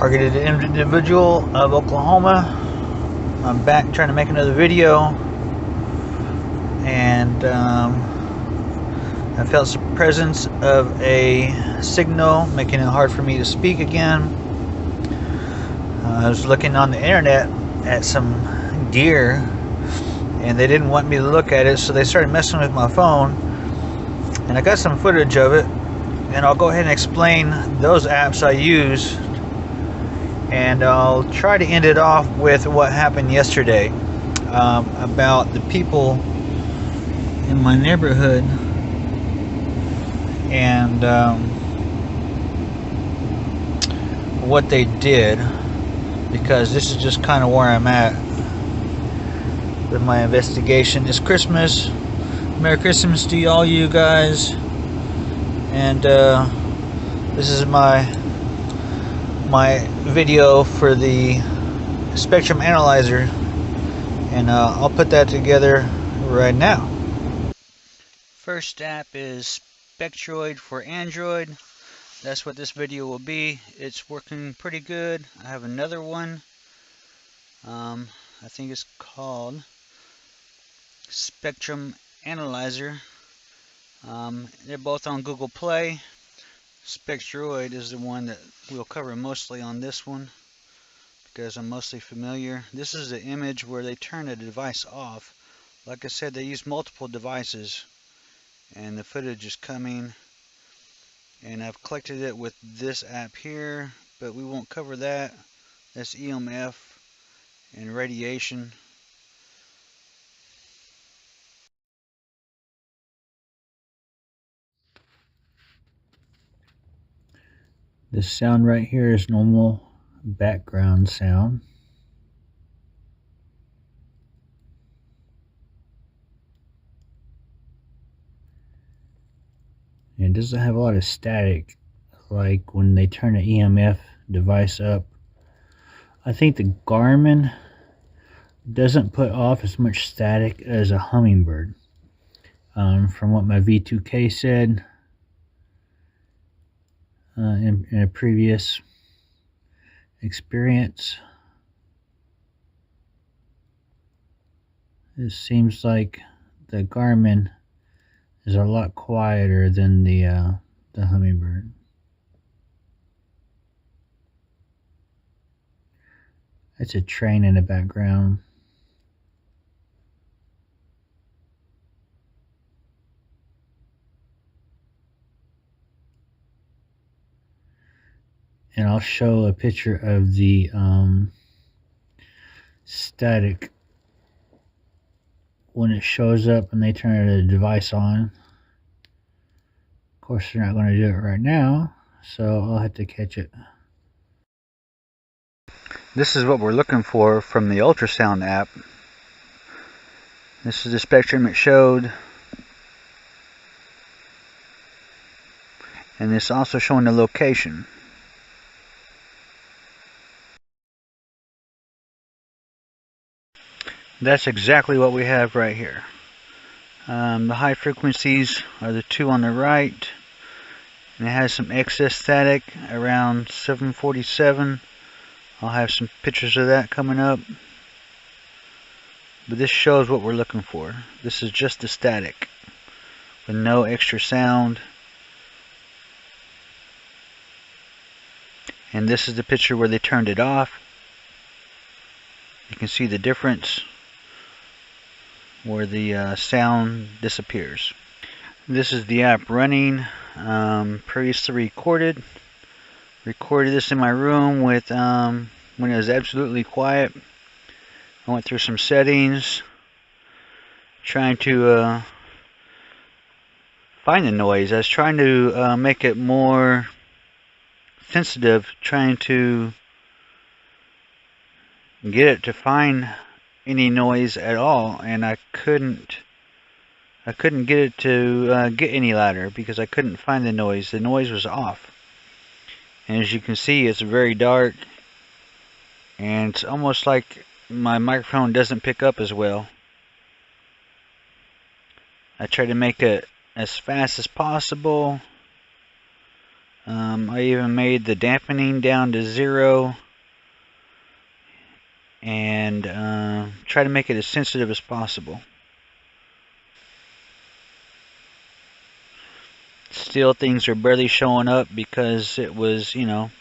Targeted individual of Oklahoma. I'm back trying to make another video, and I felt the presence of a signal making it hard for me to speak again. I was looking on the internet at some gear, and they didn't want me to look at it, so they started messing with my phone, and I got some footage of it, and I'll go ahead and explain those apps I use. And I'll try to end it off with what happened yesterday, about the people in my neighborhood, and what they did, because this is just kind of where I'm at with my investigation. It's Christmas. Merry Christmas to all you guys. And this is my video for the spectrum analyzer, and I'll put that together right now. First app is Spectroid for Android. That's what this video will be. It's working pretty good. I have another one. I think it's called Spectrum Analyzer. They're both on Google Play. Spectroid is the one that we'll cover mostly on this one, because I'm mostly familiar. This is the image where they turn a device off. Like I said, they use multiple devices, and the footage is coming, and I've collected it with this app here, but we won't cover that. That's EMF and radiation. This sound right here is normal background sound. It doesn't have a lot of static like when they turn the EMF device up. I think the Garmin doesn't put off as much static as a Hummingbird, from what my V2K said in a previous experience. It seems like the Garmin is a lot quieter than the Hummingbird. That's a train in the background. And I'll show a picture of the static when it shows up and they turn the device on. Of course, they're not going to do it right now, so I'll have to catch it. This is what we're looking for from the ultrasound app. This is the spectrum it showed, and it's also showing the location. That's exactly what we have right here. The high frequencies are the two on the right, and it has some excess static around 747. I'll have some pictures of that coming up, but this shows what we're looking for. This is just the static with no extra sound, and this is the picture where they turned it off. You can see the difference where the sound disappears. This is the app running. Previously recorded this in my room with when it was absolutely quiet. I went through some settings trying to find the noise. I was trying to make it more sensitive, trying to get it to find any noise at all, and I couldn't get it to get any louder because I couldn't find the noise. The noise was off, and as you can see, it's very dark, and it's almost like my microphone doesn't pick up as well. I tried to make it as fast as possible. I even made the dampening down to 0 and try to make it as sensitive as possible. Still, things are barely showing up because it was, you know,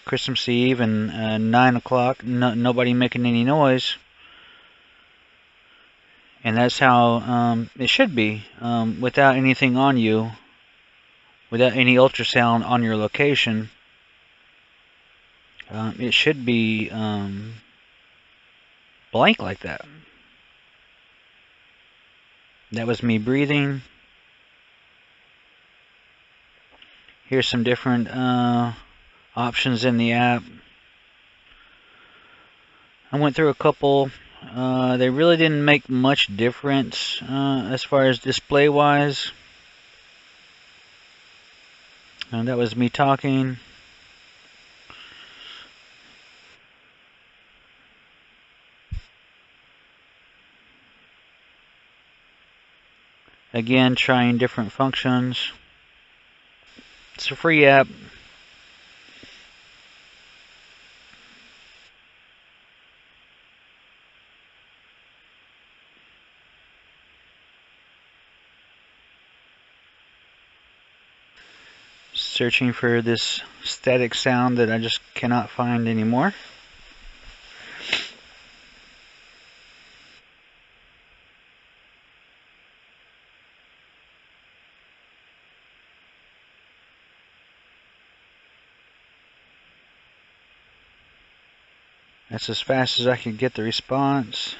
Christmas Eve and 9 o'clock, nobody making any noise. And that's how it should be, without anything on you, without any ultrasound on your location. It should be blank like that. That was me breathing. Here's some different options in the app. I went through a couple. They really didn't make much difference as far as display wise. And that was me talking. Again, trying different functions. It's a free app. Searching for this static sound that I just cannot find anymore. That's as fast as I can get the response.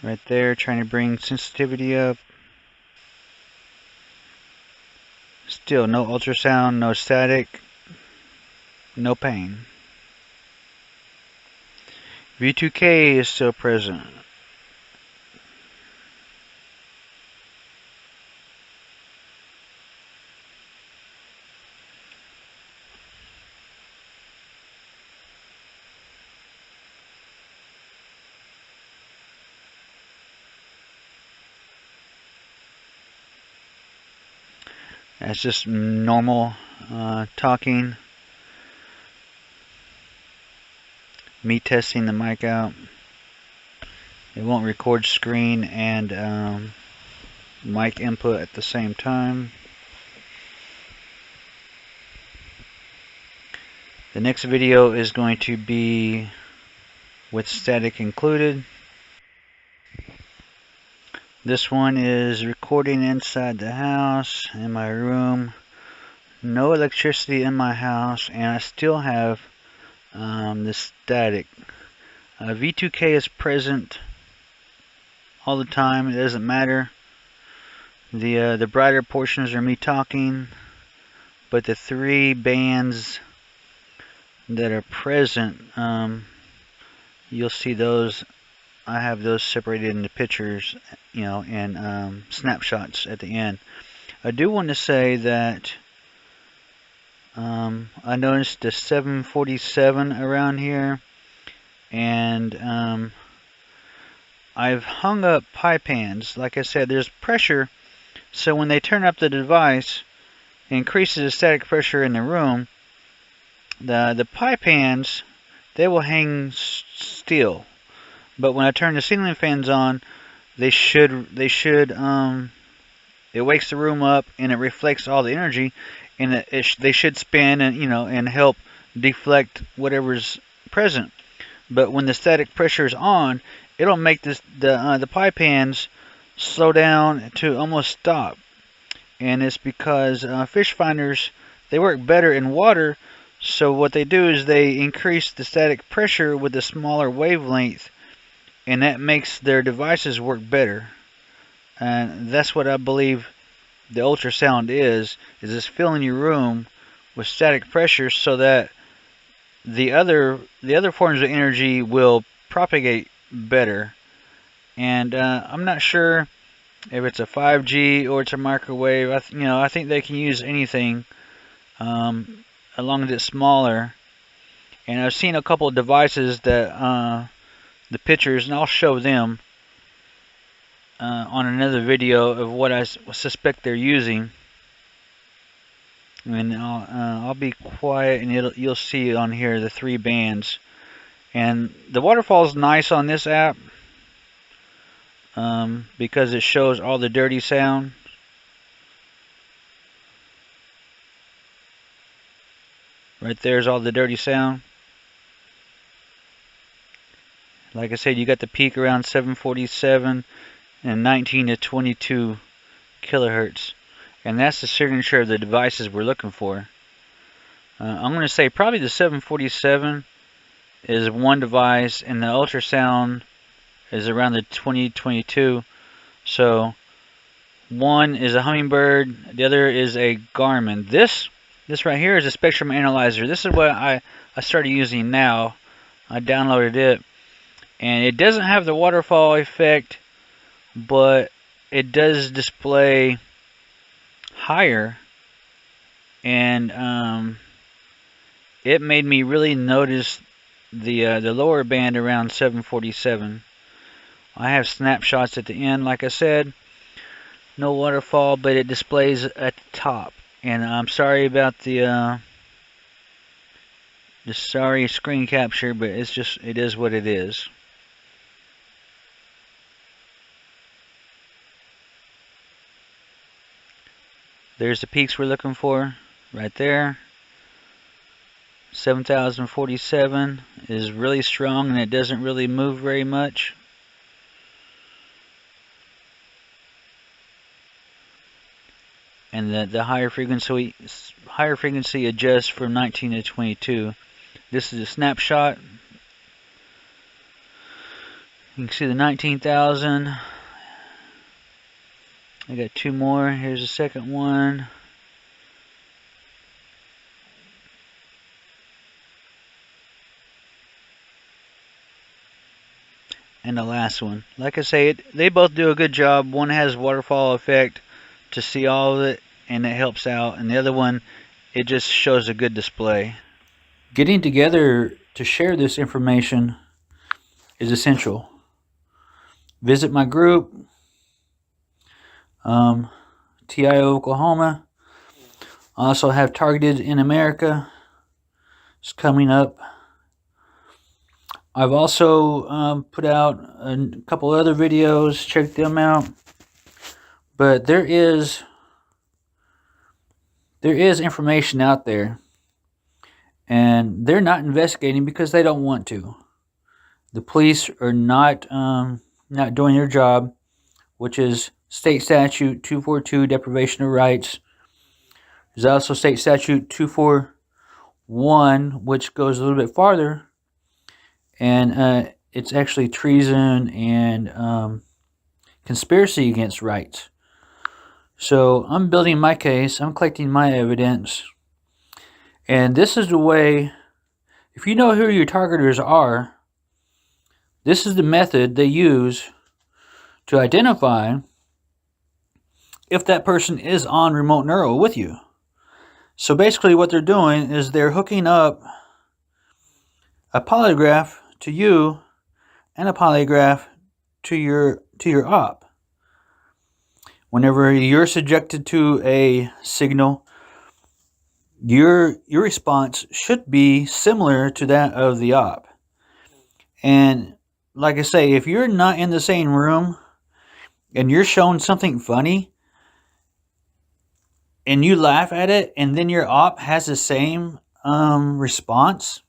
Right there, trying to bring sensitivity up. Still no ultrasound, no static, no pain. V2K is still present. That's just normal talking. Me testing the mic out. It won't record screen and mic input at the same time. The next video is going to be with static included. This one is recording inside the house, in my room. No electricity in my house, and I still have the static. V2K is present all the time. It doesn't matter. The brighter portions are me talking, but the 3 bands that are present, you'll see those. I have those separated into pictures, you know, and snapshots at the end. I do want to say that I noticed the 747 around here, and I've hung up pipe hands. Like I said, there's pressure, so when they turn up the device, it increases the static pressure in the room. The pipe hands, they will hang still. But when I turn the ceiling fans on, they should it wakes the room up and it reflects all the energy, and they should spin and, you know, and help deflect whatever's present. But when the static pressure is on, it'll make the pipe hands slow down to almost stop, and it's because fish finders, they work better in water. So what they do is they increase the static pressure with a smaller wavelength, and that makes their devices work better. And that's what I believe the ultrasound is it's filling your room with static pressure so that the other forms of energy will propagate better. And I'm not sure if it's a 5G or it's a microwave. I think they can use anything, as long as it's smaller. And I've seen a couple of devices that the pictures, and I'll show them on another video of what I suspect they're using. And I'll be quiet, and you'll see on here the 3 bands. And the waterfall is nice on this app because it shows all the dirty sound. Right there's all the dirty sound. Like I said, you got the peak around 747 and 19 to 22 kilohertz. And that's the signature of the devices we're looking for. I'm going to say probably the 747 is one device, and the ultrasound is around the 2022. So one is a Hummingbird, the other is a Garmin. This right here is a spectrum analyzer. This is what I started using now. I downloaded it, and it doesn't have the waterfall effect, but it does display higher, and it made me really notice the lower band around 747. I have snapshots at the end, like I said. No waterfall, but it displays at the top. And I'm sorry about the sorry screen capture, but it is what it is. There's the peaks we're looking for, right there. 7047 is really strong, and it doesn't really move very much. And the higher frequency adjusts from 19 to 22. This is a snapshot. You can see the 19,000. I got 2 more. Here's the second one. And the last one. Like I say, they both do a good job. One has waterfall effect to see all of it, and it helps out. And the other one, it just shows a good display. Getting together to share this information is essential. Visit my group, TIO Oklahoma. I also have Targeted in America. It's coming up. I've also put out a couple other videos. Check them out. But there is information out there, and they're not investigating because they don't want to. The police are not doing their job, which is State Statute 242, deprivation of rights. There's also State Statute 241, which goes a little bit farther, and it's actually treason and conspiracy against rights. So I'm building my case, I'm collecting my evidence, and this is the way, if you know who your targeters are, this is the method they use to identify if that person is on remote neural with you. So basically what they're doing is they're hooking up a polygraph to you and a polygraph to your op. Whenever you're subjected to a signal, your response should be similar to that of the op. And like I say, if you're not in the same room and you're shown something funny and you laugh at it, and then your op has the same response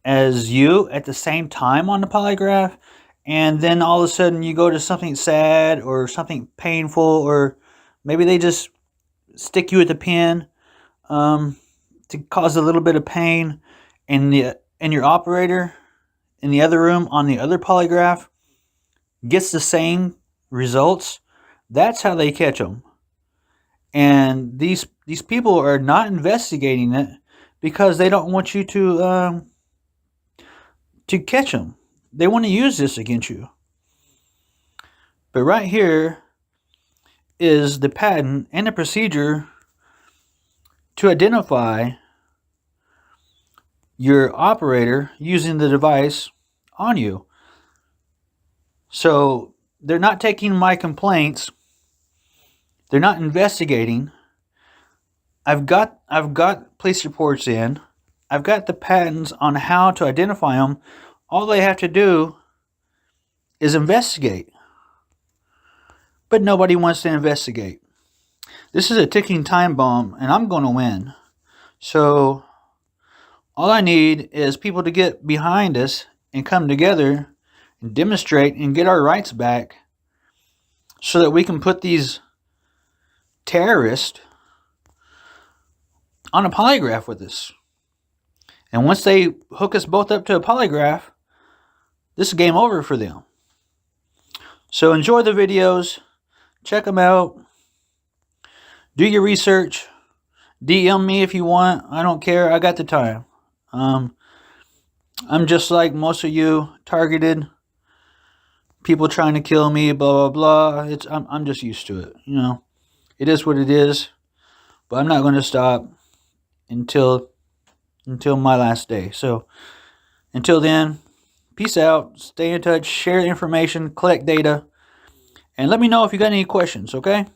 as you at the same time on the polygraph, and then all of a sudden you go to something sad or something painful, or maybe they just stick you with a pin to cause a little bit of pain, and your operator in the other room on the other polygraph gets the same results, that's how they catch them. And these people are not investigating it because they don't want you to catch them. They want to use this against you. But right here is the patent and the procedure to identify your operator using the device on you. So they're not taking my complaints. They're not investigating. I've got police reports in. I've got the patents on how to identify them. All they have to do is investigate. But nobody wants to investigate. This is a ticking time bomb, and I'm going to win. So all I need is people to get behind us and come together and demonstrate and get our rights back so that we can put these terrorists on a polygraph with us. And once they hook us both up to a polygraph, this is game over for them. So enjoy the videos. Check them out. Do your research. DM me if you want. I don't care. I got the time. I'm just like most of you, targeted. People trying to kill me, blah, blah, blah. I'm just used to it. You know, it is what it is. But I'm not going to stop until my last day. So until then, peace out. Stay in touch. Share information. Collect data. And let me know if you got any questions, okay?